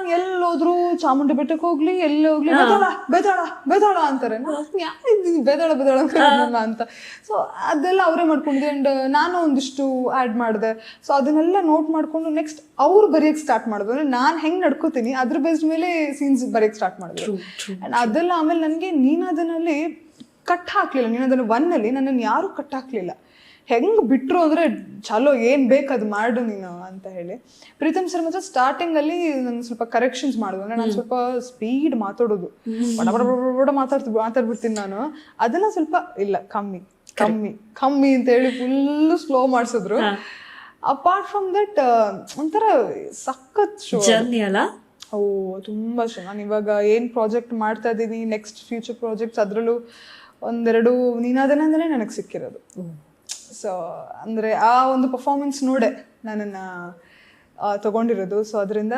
ನಾನು ಎಲ್ಲೋದ್ರು ಚಾಮುಂಡಿ ಬೆಟ್ಟಕ್ಕೆ ಹೋಗ್ಲಿ ಎಲ್ಲಿ ಹೋಗ್ಲಿ ಬೇತಾಳ ಬೇತಾಳ ಬೇತಾಳ ಅಂತಾರೆ. ಬೇತಾಳ ಬೇತಾಳ ಅಂತ. ಸೊ ಅದೆಲ್ಲ ಅವರೇ ಮಾಡ್ಕೊಂಡಿದ್ದೆ. ಅಂಡ್ ನಾನು ಒಂದಿಷ್ಟು ಆ್ಯಡ್ ಮಾಡಿದೆ. ಸೊ ಅದನ್ನೆಲ್ಲ ನೋಟ್ ಮಾಡ್ಕೊಂಡು ನೆಕ್ಸ್ಟ್ ಅವ್ರು ಬರೆಯಕ್ಕೆ ಸ್ಟಾರ್ಟ್ ಮಾಡಿದ್ರು. ಅಂದ್ರೆ ನಾನು ಹೆಂಗೆ ನಡ್ಕೋತೀನಿ ಅದ್ರ ಬೇಸ್ಡ್ ಮೇಲೆ ಸೀನ್ಸ್ ಬರೆಯಕ್ಕೆ ಸ್ಟಾರ್ಟ್ ಮಾಡಿದ್ರು. ಅಂಡ್ ಅದೆಲ್ಲ ಆಮೇಲೆ ನನಗೆ ನೀನಾದನಲ್ಲಿ ಕಟ್ ಹಾಕ್ಲಿಲ್ಲ. ನೀನಾದನ್ನ ಒನ್ನಲ್ಲಿ ನನ್ನನ್ನು ಯಾರು ಕಟ್ ಹಾಕ್ಲಿಲ್ಲ. ಹೆಂಗೆ ಬಿಟ್ರು ಅಂದರೆ ಚಲೋ ಏನು ಬೇಕು ಅದು ಮಾಡು ನೀನು ಅಂತ ಹೇಳಿ. ಪ್ರೀತಮ್ ಸರ್ ಮಾತ್ರ ಸ್ಟಾರ್ಟಿಂಗಲ್ಲಿ ನಾನು ಸ್ವಲ್ಪ ಕರೆಕ್ಷನ್ಸ್ ಮಾಡಿದ್ರು. ಅಂದರೆ ನಾನು ಸ್ವಲ್ಪ ಸ್ಪೀಡ್ ಮಾತಾಡೋದು, ಬಡ ಮಾತಾಡ್ಬಿಡ್ತೀನಿ ನಾನು. ಅದೆಲ್ಲ ಸ್ವಲ್ಪ ಇಲ್ಲ ಕಮ್ಮಿ ಕಮ್ಮಿ ಕಮ್ಮಿ ಅಂತ ಹೇಳಿ ಫುಲ್ಲು ಸ್ಲೋ ಮಾಡಿಸಿದ್ರು. ಅಪಾರ್ಟ್ ಫ್ರಮ್ ದಟ್ ಒಂಥರ ಸಖತ್ ಶೋ ಅಲ್ಲ. ಓ ತುಂಬ ಶೋ. ನಾನು ಇವಾಗ ಏನು ಪ್ರಾಜೆಕ್ಟ್ ಮಾಡ್ತಾ ಇದ್ದೀನಿ, ನೆಕ್ಸ್ಟ್ ಫ್ಯೂಚರ್ ಪ್ರಾಜೆಕ್ಟ್ಸ್, ಅದರಲ್ಲೂ ಒಂದೆರಡು ನೀನಾದನಂದ್ರೆ ನನಗೆ ಸಿಕ್ಕಿರೋದು. ಸೊ ಅಂದರೆ ಆ ಒಂದು ಪರ್ಫಾರ್ಮೆನ್ಸ್ ನೋಡೆ ನನ್ನನ್ನು ತಗೊಂಡಿರೋದು. ಸೊ ಅದರಿಂದ